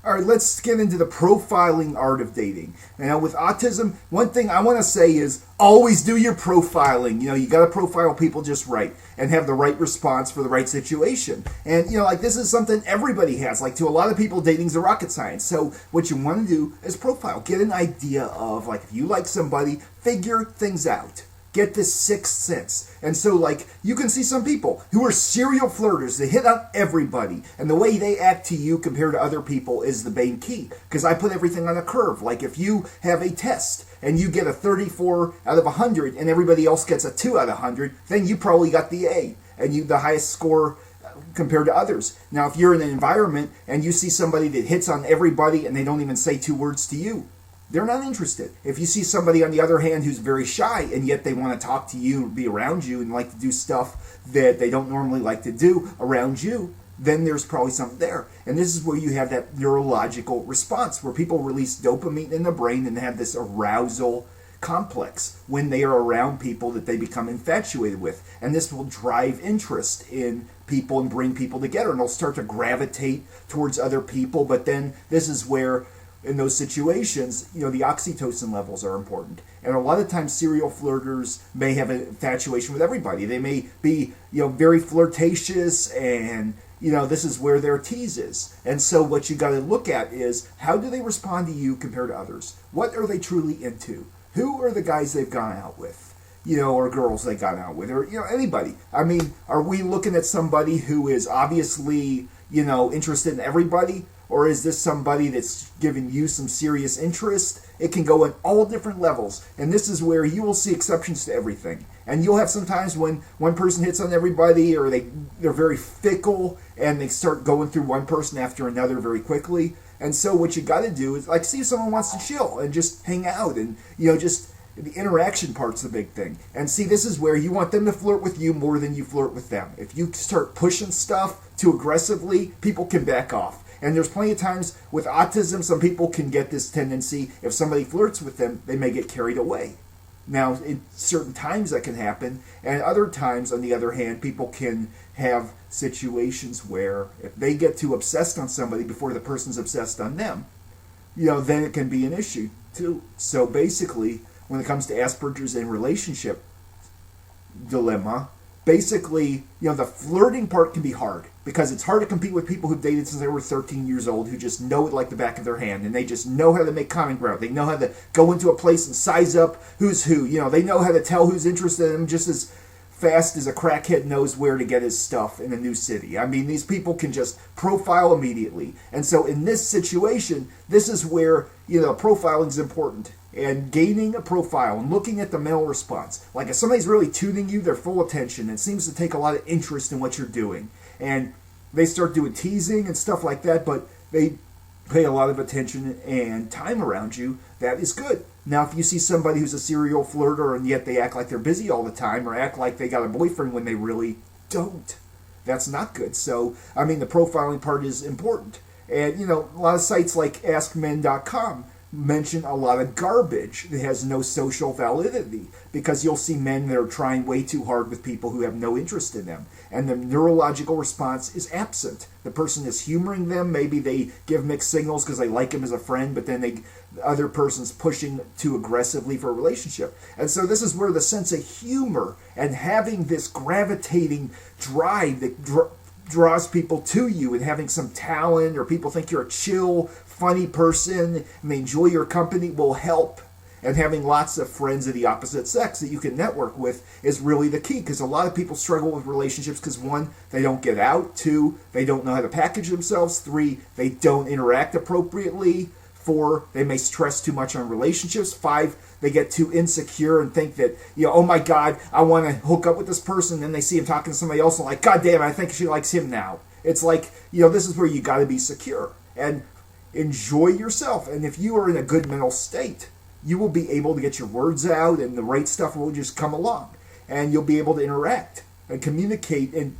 All right, let's get into the profiling art of dating. Now, with autism, one thing I want to say is always do your profiling. You got to profile people just right and have the right response for the right situation. And, this is something everybody has. Like, to a lot of people, dating's a rocket science. So what you want to do is profile. Get an idea of, like, if you like somebody, figure things out. Get this sixth sense. And so, you can see some people who are serial flirters. They hit on everybody. And the way they act to you compared to other people is the main key. Because I put everything on a curve. Like, if you have a test and you get a 34 out of 100 and everybody else gets a 2 out of 100, then you probably got the A. And you the highest score compared to others. Now, if you're in an environment and you see somebody that hits on everybody and they don't even say 2 words to you, they're not interested. If you see somebody, on the other hand, who's very shy and yet they want to talk to you and be around you and like to do stuff that they don't normally like to do around you, then there's probably something there. And this is where you have that neurological response where people release dopamine in the brain and have this arousal complex when they are around people that they become infatuated with. And this will drive interest in people and bring people together. And they'll start to gravitate towards other people. But then this is where, in those situations, the oxytocin levels are important. And a lot of times serial flirters may have an infatuation with everybody. They may be, very flirtatious, and, this is where their tease is. And so what you got to look at is, how do they respond to you compared to others? What are they truly into? Who are the guys they've gone out with? Or girls they got out with, or, anybody. I mean, are we looking at somebody who is obviously, interested in everybody? Or is this somebody that's giving you some serious interest? It can go at all different levels. And this is where you will see exceptions to everything. And you'll have sometimes when one person hits on everybody, or they're very fickle and they start going through one person after another very quickly. And so what you got to do is, see if someone wants to chill and just hang out, and, just the interaction part's the big thing. And see, this is where you want them to flirt with you more than you flirt with them. If you start pushing stuff too aggressively, people can back off. And there's plenty of times with autism, some people can get this tendency. If somebody flirts with them, they may get carried away. Now, in certain times that can happen, and other times, on the other hand, people can have situations where if they get too obsessed on somebody before the person's obsessed on them, then it can be an issue too. So basically, when it comes to Asperger's and relationship dilemma, basically, the flirting part can be hard because it's hard to compete with people who've dated since they were 13 years old, who just know it like the back of their hand, and they just know how to make common ground. They know how to go into a place and size up who's who. They know how to tell who's interested in them just as fast as a crackhead knows where to get his stuff in a new city. I mean, these people can just profile immediately. And so in this situation, this is where, profiling is important. And gaining a profile and looking at the male response. Like, if somebody's really tuning you, they're full attention. It seems to take a lot of interest in what you're doing. And they start doing teasing and stuff like that, but they pay a lot of attention and time around you. That is good. Now, if you see somebody who's a serial flirter and yet they act like they're busy all the time, or act like they got a boyfriend when they really don't, that's not good. So, the profiling part is important. And, a lot of sites like AskMen.com mention a lot of garbage that has no social validity, because you'll see men that are trying way too hard with people who have no interest in them, and the neurological response is absent. The person is humoring them. Maybe they give mixed signals because they like him as a friend, but then the other person's pushing too aggressively for a relationship. And so this is where the sense of humor and having this gravitating drive that draws people to you, and having some talent, or people think you're a chill, funny person and they enjoy your company, will help. And having lots of friends of the opposite sex that you can network with is really the key, because a lot of people struggle with relationships because, 1, they don't get out, 2, they don't know how to package themselves, 3, they don't interact appropriately, 4, they may stress too much on relationships, 5, they get too insecure and think that, oh my God, I want to hook up with this person, and then they see him talking to somebody else and like, God damn it, I think she likes him now. It's like, this is where you got to be secure and enjoy yourself. And if you are in a good mental state, you will be able to get your words out, and the right stuff will just come along, and you'll be able to interact and communicate. And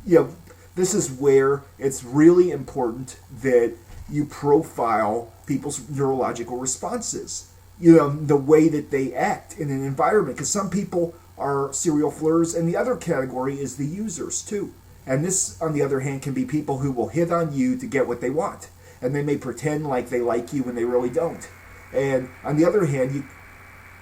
this is where it's really important that you profile people's neurological responses, the way that they act in an environment, because some people are serial flirters, and the other category is the users too. And this, on the other hand, can be people who will hit on you to get what they want. and they may pretend like they like you when they really don't. And on the other hand,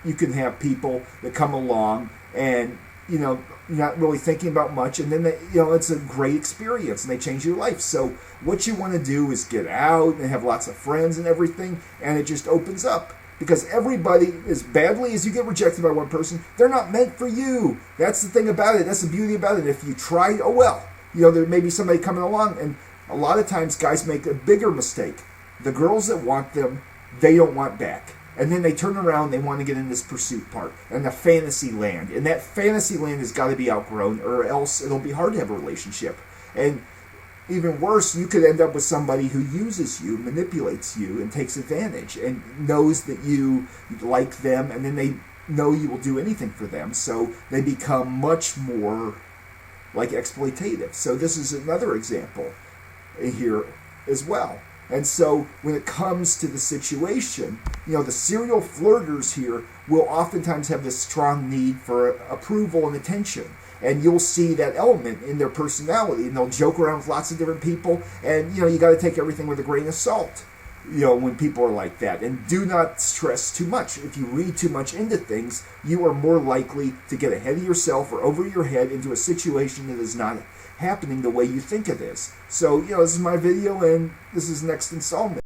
you can have people that come along and, you know, not really thinking about much, and then they, you know, it's a great experience and they change your life. So what you want to do is get out and have lots of friends and everything, and it just opens up. Because everybody, as badly as you get rejected by one person, they're not meant for you. That's the thing about it. That's the beauty about it. If you try, oh well. You know, there may be somebody coming along, and a lot of times guys make a bigger mistake. The girls that want them, they don't want back. And then they turn around, they want to get in this pursuit part and the fantasy land. And that fantasy land has got to be outgrown, or else it'll be hard to have a relationship. And even worse, you could end up with somebody who uses you, manipulates you, and takes advantage, and knows that you like them, and then they know you will do anything for them. So they become much more like exploitative. So this is another example here as well. And so when it comes to the situation, you know, the serial flirters here will oftentimes have this strong need for approval and attention. And you'll see that element in their personality, and they'll joke around with lots of different people. And, you know, you got to take everything with a grain of salt, you know, when people are like that. And do not stress too much. If you read too much into things, you are more likely to get ahead of yourself or over your head into a situation that is not happening the way you think it is. So, you know, this is my video, and this is the next installment.